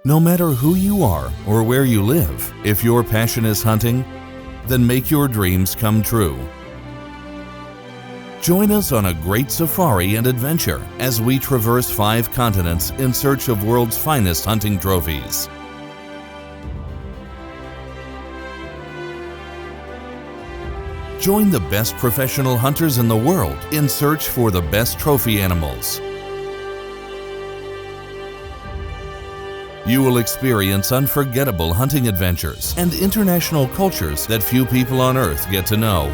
No matter who you are or where you live, if your passion is hunting, then make your dreams come true. Join us on a great safari and adventure as we traverse 5 continents in search of world's finest hunting trophies. Join the best professional hunters in the world in search for the best trophy animals. You will experience unforgettable hunting adventures and international cultures that few people on Earth get to know.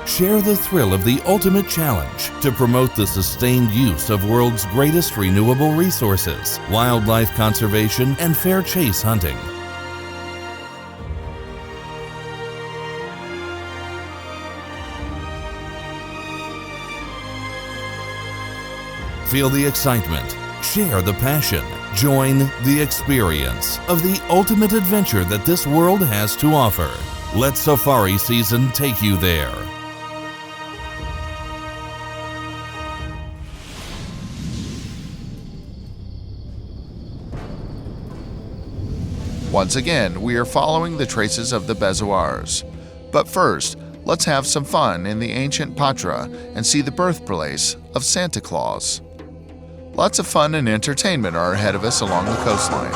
Share the thrill of the ultimate challenge to promote the sustained use of world's greatest renewable resources, wildlife conservation, and fair chase hunting. Feel the excitement, share the passion, join the experience of the ultimate adventure that this world has to offer. Let safari season take you there. Once again, we are following the traces of the Bezoars. But first, let's have some fun in the ancient Patra and see the birthplace of Santa Claus. Lots of fun and entertainment are ahead of us along the coastline.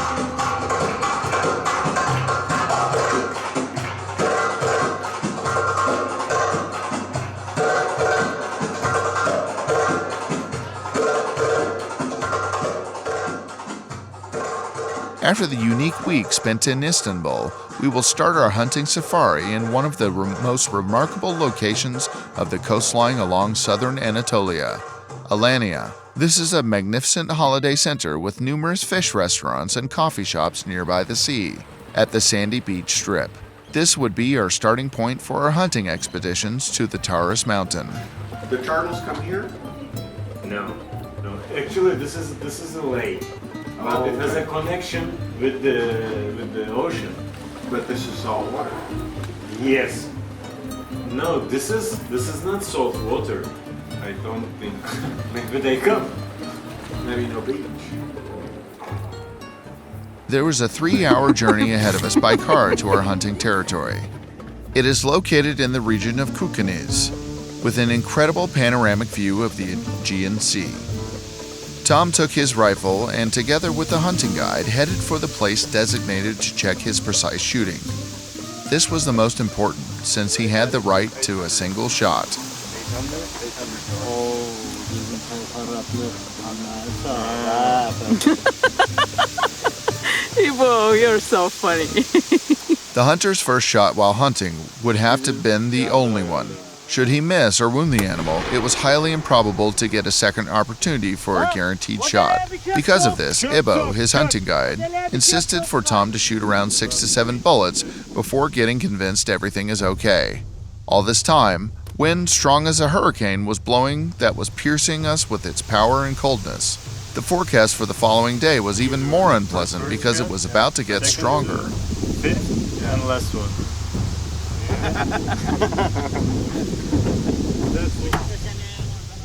After the unique week spent in Istanbul, we will start our hunting safari in one of the most remarkable locations of the coastline along southern Anatolia, Alanya. This is a magnificent holiday center with numerous fish restaurants and coffee shops nearby the sea, at the sandy beach strip. This would be our starting point for our hunting expeditions to the Taurus Mountain. The turtles come here? No. Actually, this is a lake. But it has a connection with the ocean. But this is salt water. Yes. No, this is not salt water. I don't think. Maybe they come. Maybe no beach. There was a 3-hour journey ahead of us by car to our hunting territory. It is located in the region of Kukeniz, with an incredible panoramic view of the Aegean Sea. Tom took his rifle and, together with the hunting guide, headed for the place designated to check his precise shooting. This was the most important, since he had the right to a single shot. Ivo, you're so funny. The hunter's first shot while hunting would have to have been the only one. Should he miss or wound the animal, it was highly improbable to get a second opportunity for a guaranteed shot. Because of this, Ibo, his hunting guide, insisted for Tom to shoot around 6 to 7 bullets before getting convinced everything is okay. All this time, wind strong as a hurricane was blowing that was piercing us with its power and coldness. The forecast for the following day was even more unpleasant because it was about to get stronger. Fifth and last one.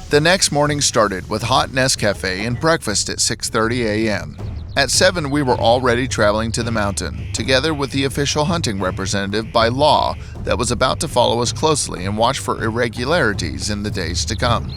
The next morning started with hot Nescafe and breakfast at 6:30 a.m. At 7, we were already traveling to the mountain, together with the official hunting representative by law that was about to follow us closely and watch for irregularities in the days to come.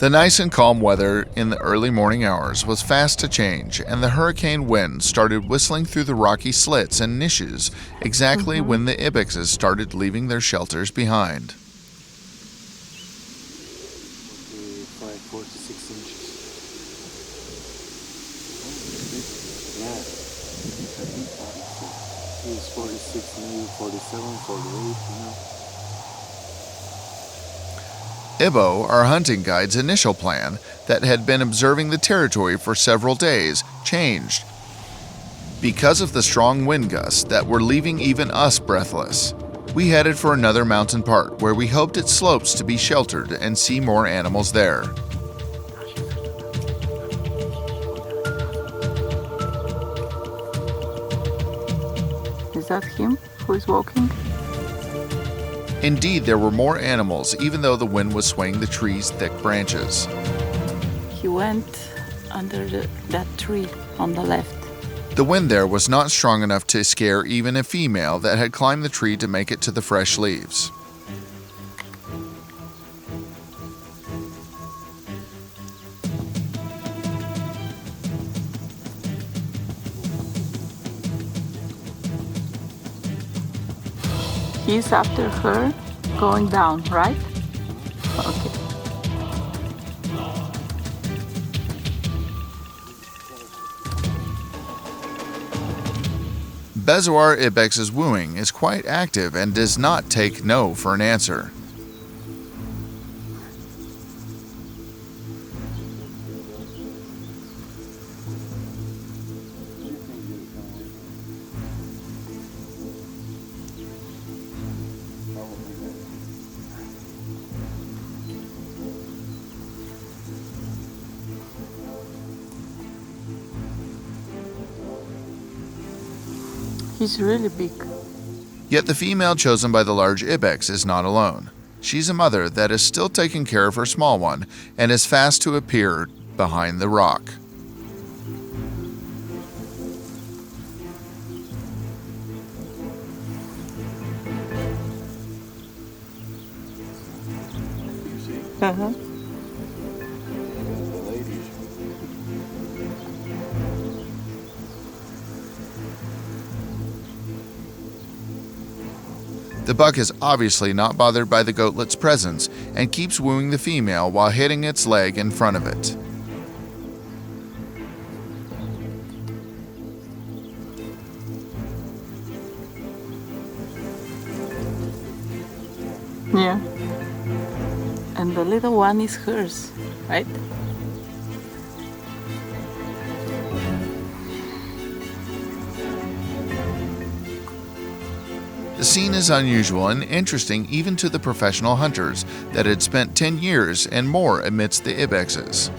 The nice and calm weather in the early morning hours was fast to change, and the hurricane wind started whistling through the rocky slits and niches exactly when the ibexes started leaving their shelters behind. 46 inches. Yeah. He's 46, maybe 47, 48, Ibo, our hunting guide's initial plan, that had been observing the territory for several days, changed because of the strong wind gusts that were leaving even us breathless. We headed for another mountain park where we hoped its slopes to be sheltered and see more animals there. Is that him who is walking? Indeed, there were more animals, even though the wind was swaying the tree's thick branches. He went under that tree on the left. The wind there was not strong enough to scare even a female that had climbed the tree to make it to the fresh leaves. He's after her going down, right? Okay. Bezoar ibex's wooing is quite active and does not take no for an answer. He's really big. Yet the female chosen by the large ibex is not alone. She's a mother that is still taking care of her small one and is fast to appear behind the rock. Uh-huh. The buck is obviously not bothered by the goatlet's presence and keeps wooing the female while hitting its leg in front of it. Yeah. And the little one is hers, right? The scene is unusual and interesting even to the professional hunters that had spent 10 years and more amidst the ibexes.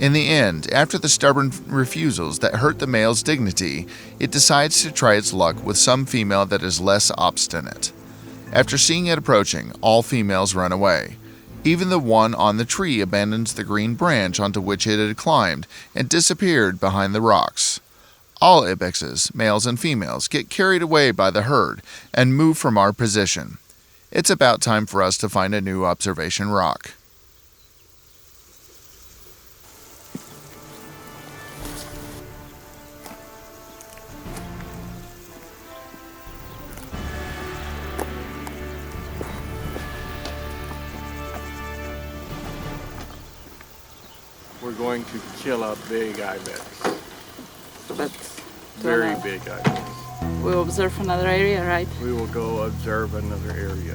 In the end, after the stubborn refusals that hurt the male's dignity, it decides to try its luck with some female that is less obstinate. After seeing it approaching, all females run away. Even the one on the tree abandons the green branch onto which it had climbed and disappeared behind the rocks. All ibexes, males and females, get carried away by the herd and move from our position. It's about time for us to find a new observation rock. We're going to kill a big ibex. But Very big ibex. we'll observe another area, right? We will go observe another area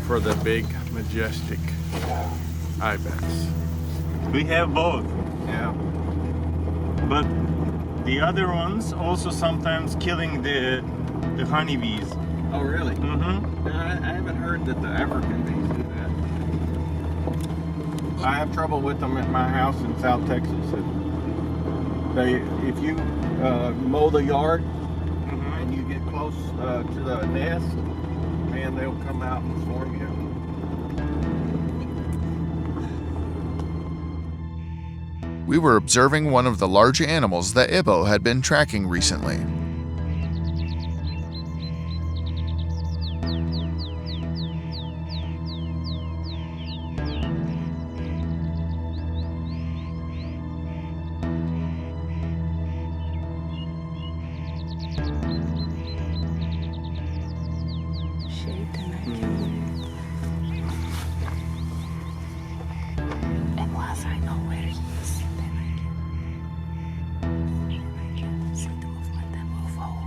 for the big, majestic ibex. We have both, Yeah. but the other ones also sometimes killing the honeybees. Oh, really? Mm-hmm. I haven't heard that the African bees do that. I have trouble with them at my house in South Texas. If you mow the yard and you get close to the nest, man, they'll come out and swarm you. We were observing one of the large animals that Ibo had been tracking recently. And once I know where he is, then I can see the movement and move forward.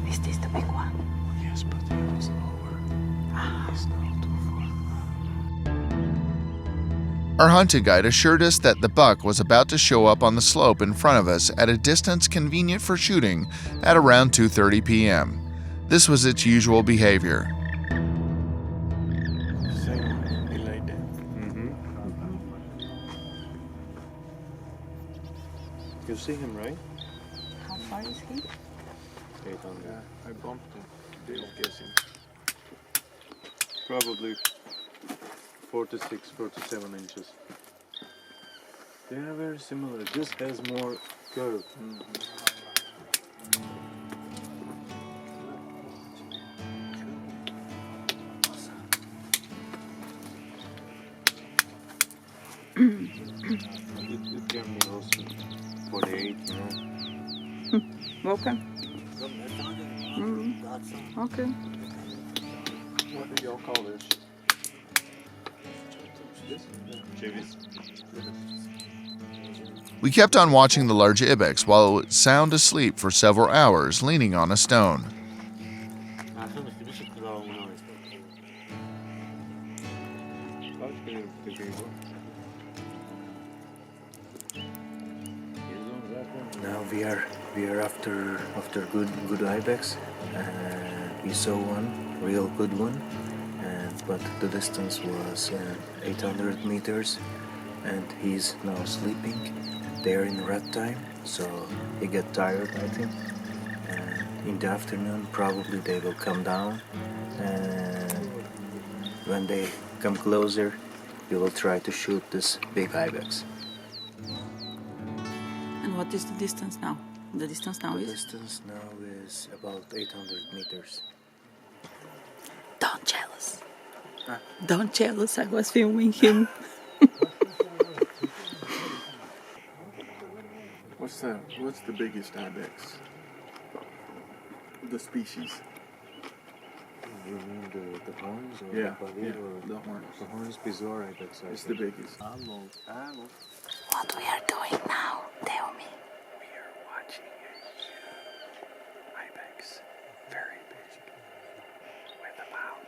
Is this the big one? Yes, but he was lower. He's not too far. Our hunting guide assured us that the buck was about to show up on the slope in front of us at a distance convenient for shooting at around 2:30 p.m. This was its usual behavior. Same, he laid down. You see him, right? How far is he? 800. Yeah, I bumped him. Still guessing. Probably 46, 47 inches. They are very similar. This has more curve. It can be also 48, you know. Okay. Okay. What do y'all call this? We kept on watching the large ibex while it was sound asleep for several hours, leaning on a stone. Now we are after good ibex, and we saw one real good one, but the distance was 800 meters, and he's now sleeping. They're in red time, so he get tired, I think. And in the afternoon, probably they will come down, and when they come closer, we will try to shoot this big ibex. And what is the distance now? The distance now The is? distance now is about 800 meters. Don't jealous. Don't jealous. I was filming him. What's the biggest ibex? The species. You mean the horns? Or Yeah, the yeah, or the horns. The horns, Bezoar ibex. It's the biggest. What we are doing now? Tell me. We are watching a ibex, very big, with about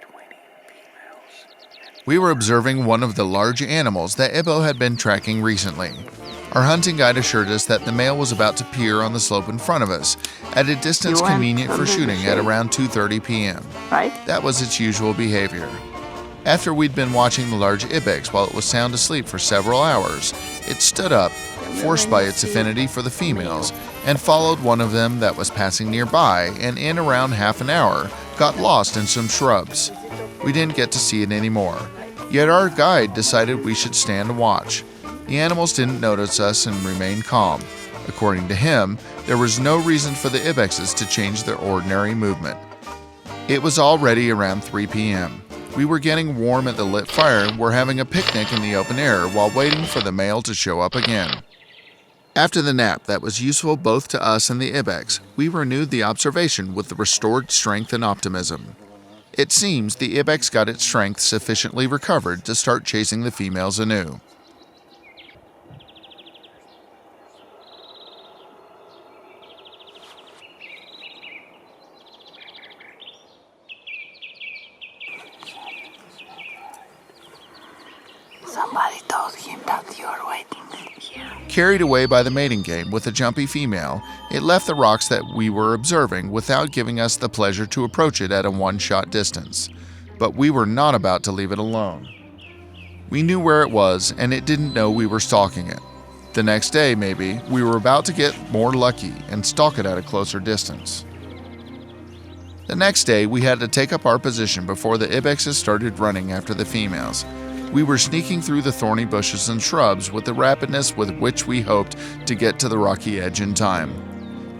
20 females. We were observing one of the large animals that Ibo had been tracking recently. Our hunting guide assured us that the male was about to appear on the slope in front of us at a distance You went convenient for under the shooting at shade. around 2:30 p.m. Right? That was its usual behavior. After we'd been watching the large ibex while it was sound asleep for several hours, it stood up, forced by its affinity for the females, and followed one of them that was passing nearby, and in around half an hour, got lost in some shrubs. We didn't get to see it anymore. Yet our guide decided we should stand and watch. The animals didn't notice us and remained calm. According to him, there was no reason for the ibexes to change their ordinary movement. It was already around 3 p.m. We were getting warm at the lit fire and were having a picnic in the open air while waiting for the male to show up again. After the nap that was useful both to us and the ibex, we renewed the observation with the restored strength and optimism. It seems the ibex got its strength sufficiently recovered to start chasing the females anew. Somebody told him that you are waiting here. Carried away by the mating game with a jumpy female, it left the rocks that we were observing without giving us the pleasure to approach it at a one-shot distance. But we were not about to leave it alone. We knew where it was, and it didn't know we were stalking it. The next day, maybe, we were about to get more lucky and stalk it at a closer distance. The next day, we had to take up our position before the ibexes started running after the females. We were sneaking through the thorny bushes and shrubs with the rapidness with which we hoped to get to the rocky edge in time.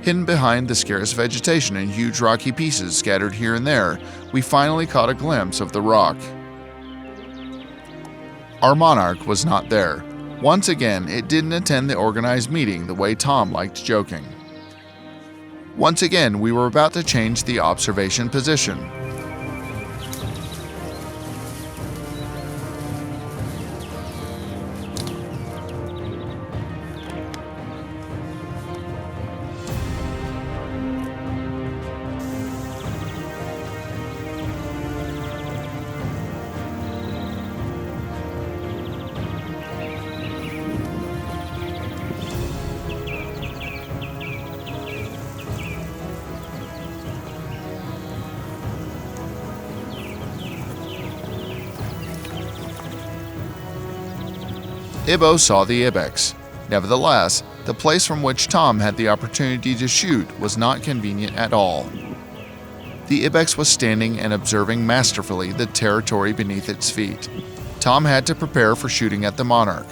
Hidden behind the scarce vegetation and huge rocky pieces scattered here and there, we finally caught a glimpse of the rock. Our monarch was not there. Once again, it didn't attend the organized meeting the way Tom liked joking. Once again, we were about to change the observation position. Ibo saw the ibex. Nevertheless, the place from which Tom had the opportunity to shoot was not convenient at all. The ibex was standing and observing masterfully the territory beneath its feet. Tom had to prepare for shooting at the monarch.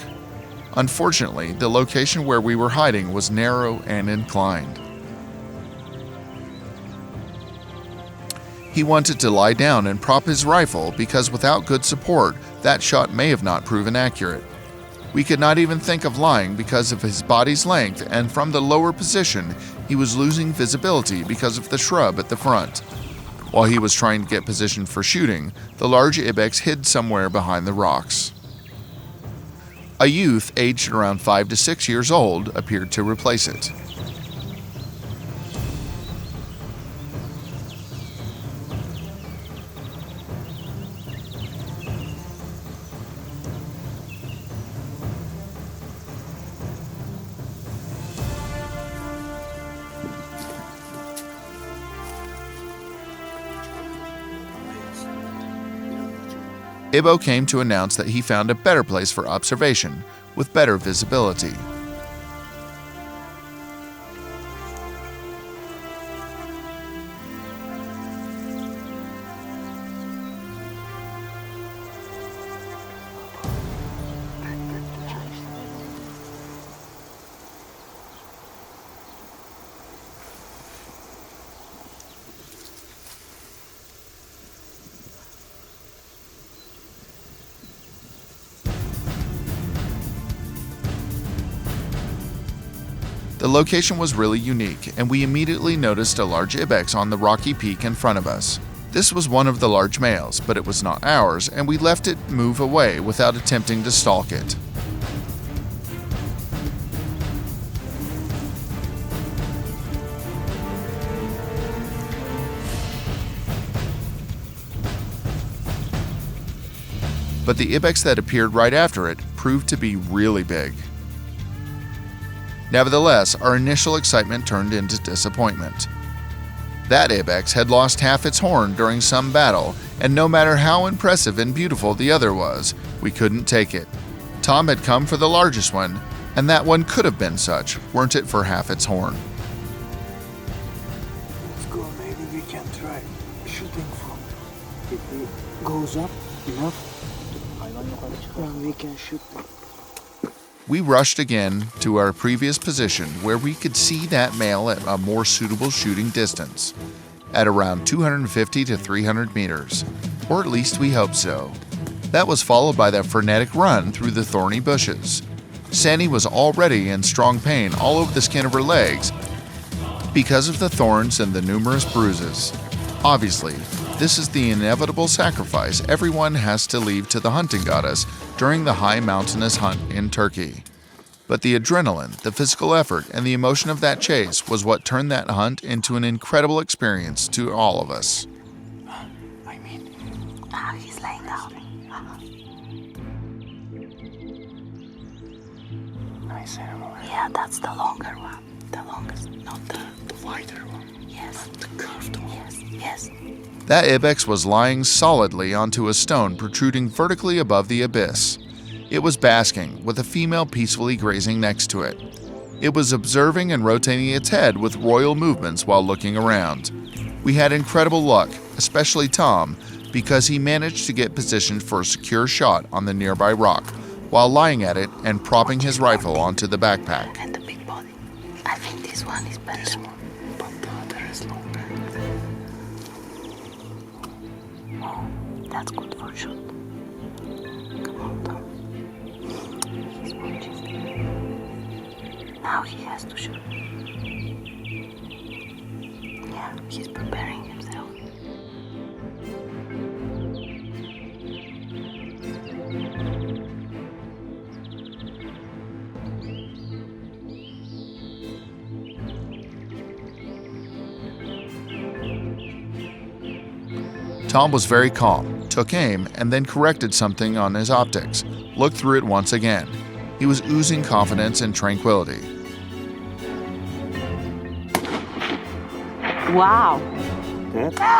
Unfortunately, the location where we were hiding was narrow and inclined. He wanted to lie down and prop his rifle because without good support, that shot may have not proven accurate. We could not even think of lying because of his body's length, and from the lower position, he was losing visibility because of the shrub at the front. While he was trying to get positioned for shooting, the large ibex hid somewhere behind the rocks. A youth aged around 5 to 6 years old appeared to replace it. Ibo came to announce that he found a better place for observation, with better visibility. The location was really unique, and we immediately noticed a large ibex on the rocky peak in front of us. This was one of the large males, but it was not ours, and we left it move away without attempting to stalk it. But the ibex that appeared right after it proved to be really big. Nevertheless, our initial excitement turned into disappointment. That ibex had lost half its horn during some battle, and no matter how impressive and beautiful the other was, we couldn't take it. Tom had come for the largest one, and that one could have been such, weren't it for half its horn. Let's go, maybe we can try shooting from. If it goes up enough, then we can shoot them. We rushed again to our previous position where we could see that male at a more suitable shooting distance, at around 250 to 300 meters, or at least we hoped so. That was followed by that frenetic run through the thorny bushes. Sandy was already in strong pain all over the skin of her legs because of the thorns and the numerous bruises. Obviously, this is the inevitable sacrifice everyone has to leave to the hunting goddess during the high mountainous hunt in Turkey. But the adrenaline, the physical effort, and the emotion of that chase was what turned that hunt into an incredible experience to all of us. He's laying down. Nice animal. Yeah, that's the longer one. The longest, not the Wider one. Yes. The curved one. Yes. That ibex was lying solidly onto a stone protruding vertically above the abyss. It was basking, with a female peacefully grazing next to it. It was observing and rotating its head with royal movements while looking around. We had incredible luck, especially Tom, because he managed to get positioned for a secure shot on the nearby rock while lying at it and propping his rifle onto the backpack. And the big body. I think this one is better. This one, but the other is longer. Oh, that's good for shot. Come on, Tom. He's watching. Now he has to shoot. Yeah, he's preparing himself. Tom was very calm, took aim, and then corrected something on his optics, looked through it once again. He was oozing confidence and tranquility. Wow.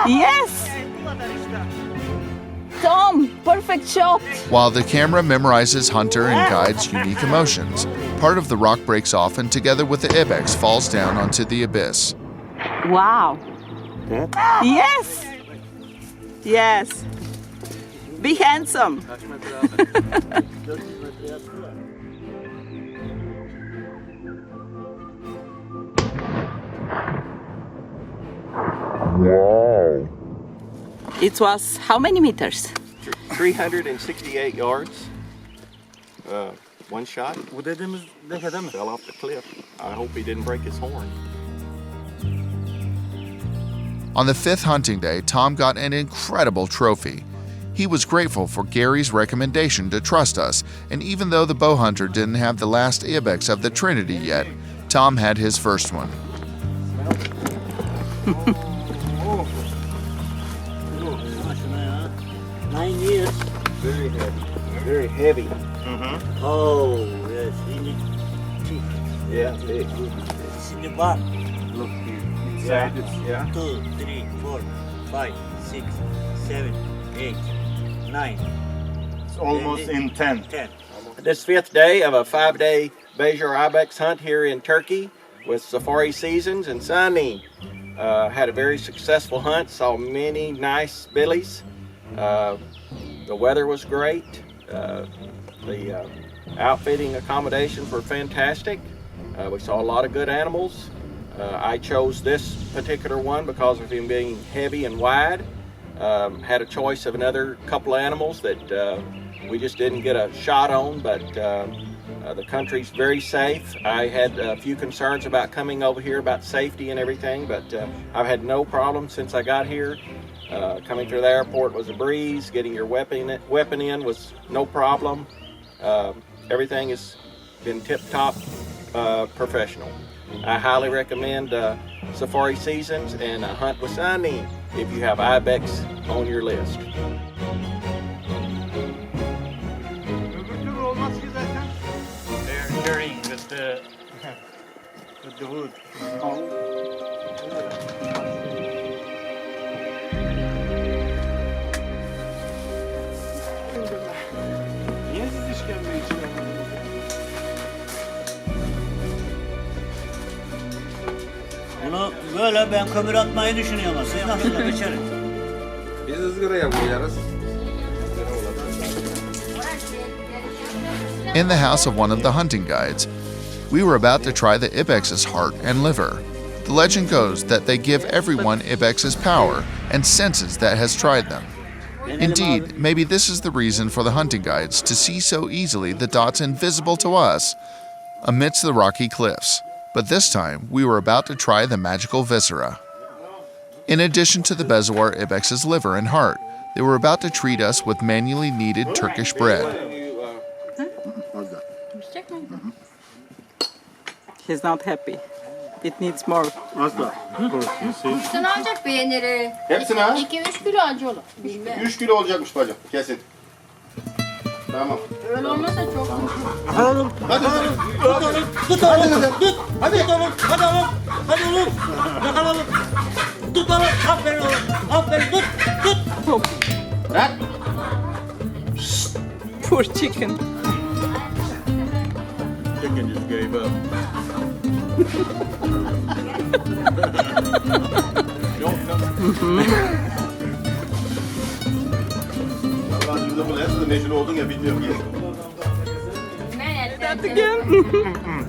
Yes! Tom, perfect shot. While the camera memorizes hunter and guide's unique emotions, part of the rock breaks off and together with the ibex falls down onto the abyss. Wow. Yes! Yes. Be handsome. Wow. It was how many meters? 368 yards. One shot. Fell off the cliff. I hope he didn't break his horn. On the 5th hunting day, Tom got an incredible trophy. He was grateful for Gary's recommendation to trust us, and even though the bow hunter didn't have the last ibex of the Trinity yet, Tom had his first one. Oh. 9 years. Very heavy. Very heavy. Oh, yes. In the teeth. Yeah, big. It's in the barn. Look here. Yeah. Yeah. 2, 3, 4, 5, 6, 7, 8, 9. It's almost in 10. 10. This 5th day of a 5-day Bezoar ibex hunt here in Turkey with safari seasons and sunny. Had a very successful hunt, saw many nice billies. The weather was great. The outfitting accommodations were fantastic. We saw a lot of good animals. I chose this particular one because of him being heavy and wide. Had a choice of another couple of animals that we just didn't get a shot on, but the country's very safe. I had a few concerns about coming over here about safety and everything, but I've had no problem since I got here. Coming through the airport was a breeze. Getting your weapon in was no problem. Everything has been tip-top professional. I highly recommend safari seasons and a hunt with Sunny if you have ibex on your list. They're carrying with the wood. Bunu böyle ben kömür atmayı düşünüyorum ama siz nasıl da geçerim? Biz ızgaraya koyarız. In the house of one of the hunting guides, we were about to try the ibex's heart and liver. The legend goes that they give everyone ibex's power and senses that has tried them. Indeed, maybe this is the reason for the hunting guides to see so easily the dots invisible to us amidst the rocky cliffs. But this time, we were about to try the magical viscera. In addition to the Bezoar ibex's liver and heart, they were about to treat us with manually kneaded Turkish bread. He's not happy. It needs more. Sen ancak beğeniri. Hepsini ha? 2-3 kilo acı olur. Bilmem. 3 kilo olacakmış bacım. Kesin. Tamam. Öyle olmasa çok. Hadi oğlum. Hadi oğlum. Tut oğlum. Tut oğlum. Tut. Hadi tut oğlum. Hadi oğlum. Hadi oğlum. Yakala oğlum. Tut oğlum. Aferin oğlum. Aferin. Tut. Tut. Bırak. Poor chicken. Chicken just gave up. ya bilmiyorum ki. That again?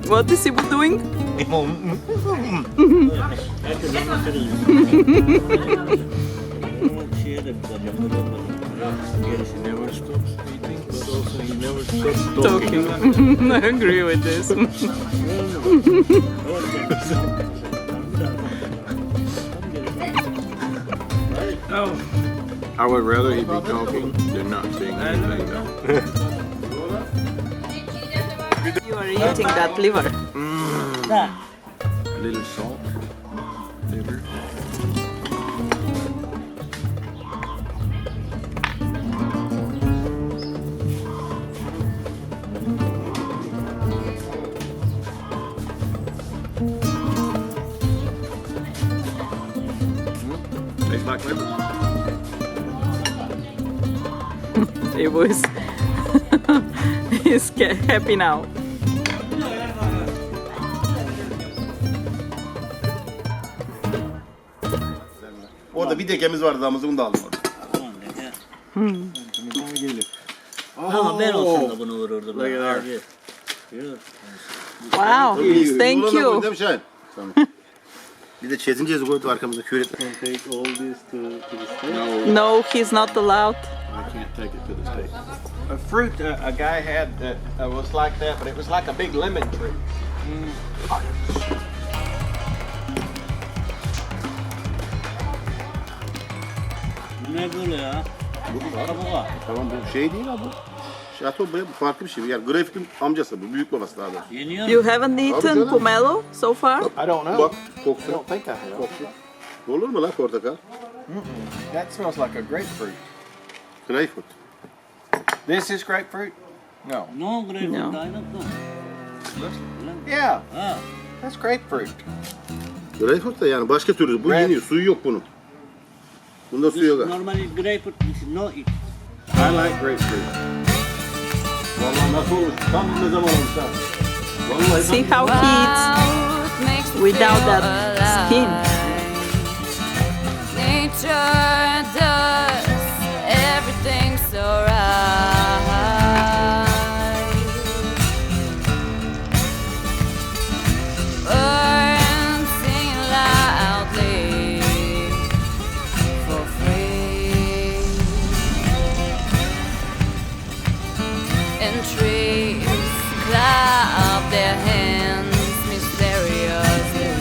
What is he doing? He never stops eating, but also he never stops Talking. I agree with this. I would rather he be talking than not saying anything though. You are eating that liver. A little salt, liver. Tastes like liver. He was he's happy now. Orada bir dekemiz vardı damızı bunu da aldım orada. Ama ben olsam da bunu vururdum. Wow, thank you. Değil mi Şahin? Tamam. Bir de çezincezi koydu arkamızda küre. Take all this to the steak. No, he's not allowed. I can't take it to the steak. A fruit a guy had that was like that, but it was like a big lemon tree. Bu ne böyle ya? Bu var. Tamam bu şey değil abi bu. Şato bu farklı bir şey. Yani Greyfurt'un amcası bu. Büyük babası daha doğrusu. Yeniyor You haven't eaten pomelo so far? I don't know. Bak I kokusu. don't think I have. Kokusu. Olur mu lan portakal? That smells like a grapefruit. Greyfurt. This is grapefruit? No. No, grapefruit, No. I don't know. Yeah, Ha. that's grapefruit. Greyfurt da yani başka türlü. Bu Red. yeniyor. Suyu yok bunun. Bunda suyu yok. Normally grapefruit is no eat. I like grapefruit. Vallahi nasıl olmuş? Tam ne zaman olmuş ha? Vallahi See how he eats without that skin. Nature does everything so right. Birds sing loudly for free, and trees clap their hands mysteriously.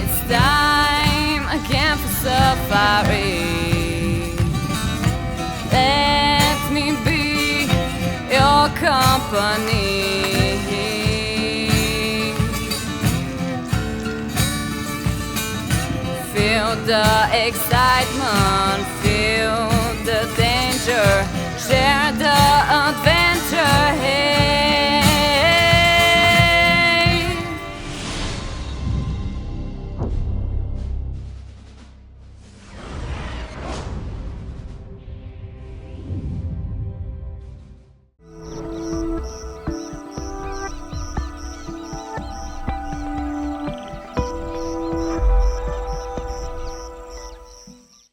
It's time again for safari. Let me be your company. Feel the excitement, feel the danger, share the